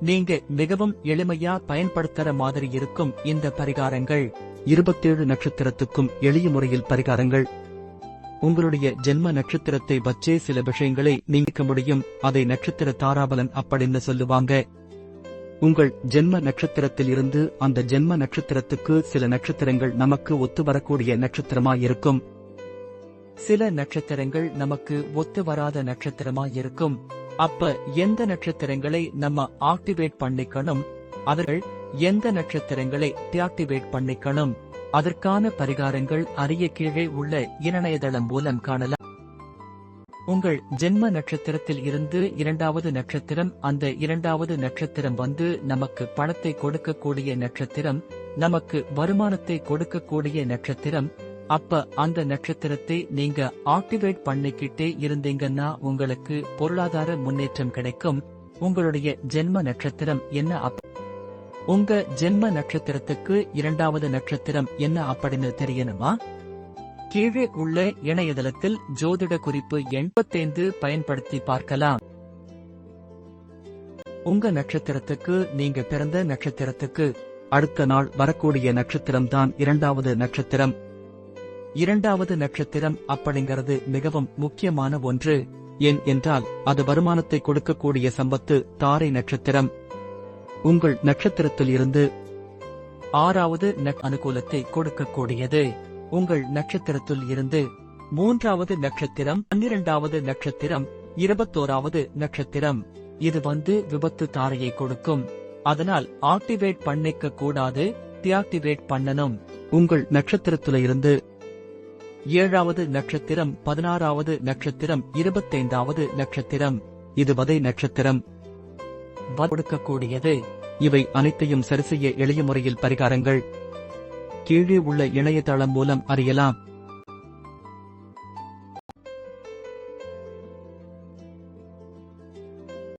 நீங்க மிகவும் எளிமையா பயன்படுத்துற மாதிரி இருக்கும் இந்த பரிகாரங்கள் 27 நட்சத்திரத்துக்கும் எளிய முறையில் பரிகாரங்கள். உங்களுடைய ஜென்ம நட்சத்திரத்தை வச்சே சில விஷயங்களை நீக்க முடியும். அதை நட்சத்திர தாராபலன் அப்படின்னு சொல்லுவாங்க. உங்கள் ஜென்ம நட்சத்திரத்தில் இருந்து அந்த ஜென்ம நட்சத்திரத்துக்கு சில நட்சத்திரங்கள் நமக்கு ஒத்து வரக்கூடிய நட்சத்திரமா இருக்கும். சில நட்சத்திரங்கள் நமக்கு ஒத்து வராத நட்சத்திரமா இருக்கும். அப்ப எந்த நட்சத்திரங்களை நம்ம ஆக்டிவேட் பண்ணிக்கணும், அவர்கள் எந்த நட்சத்திரங்களை டிஆக்டிவேட் பண்ணிக்கணும், அதற்கான பரிகாரங்கள் அறிய கீழே உள்ள இணையதளம் மூலம் காணலாம். உங்கள் ஜென்ம நட்சத்திரத்தில் இருந்து இரண்டாவது நட்சத்திரம், அந்த இரண்டாவது நட்சத்திரம் வந்து நமக்கு பணத்தை கொடுக்கக்கூடிய நட்சத்திரம், நமக்கு வருமானத்தை கொடுக்கக்கூடிய நட்சத்திரம். அப்ப அந்த நட்சத்திரத்தை நீங்க ஆக்டிவேட் பண்ணிக்கிட்டே இருந்தீங்கன்னா உங்களுக்கு பொருளாதார முன்னேற்றம் கிடைக்கும். உங்களுடைய ஜென்ம நட்சத்திரம் என்ன, உங்க ஜென்ம நட்சத்திரத்துக்கு இரண்டாவது நட்சத்திரம் என்ன அப்படின்னு தெரியணுமா? கீழே உள்ள இணையதளத்தில் ஜோதிட குறிப்பு 85 பயன்படுத்தி பார்க்கலாம். உங்க நட்சத்திரத்துக்கு, நீங்க பிறந்த நட்சத்திரத்துக்கு அடுத்த நாள் வரக்கூடிய நட்சத்திரம் தான் இரண்டாவது நட்சத்திரம். இரண்டாவது நட்சத்திரம் அப்படிங்கிறது மிகவும் முக்கியமான ஒன்று. ஏன் என்றால் அது வருமானத்தை கொடுக்கக்கூடிய சம்பத்து தாரை நட்சத்திரம். உங்கள் நட்சத்திரத்தில் இருந்து 6வது அனுகூலத்தை கொடுக்கக்கூடியது. உங்கள் நட்சத்திரத்தில் இருந்து 3வது நட்சத்திரம், 12வது நட்சத்திரம், 21வது நட்சத்திரம், இது வந்து விபத்து தாரையை கொடுக்கும். அதனால் ஆக்டிவேட் பண்ணிக்க கூடாது, டிஆக்டிவேட் பண்ணணும். உங்கள் நட்சத்திரத்தில் இருந்து 7வது நட்சத்திரம், 16வது நட்சத்திரம், 25வது நட்சத்திரம், இது வதை நட்சத்திரம் கொடுக்கக்கூடியது. இவை அனைத்தையும் சரிசெய்ய எளிய முறையில் பரிகாரங்கள் கீழே உள்ள இணையதளம் மூலம் அறியலாம்.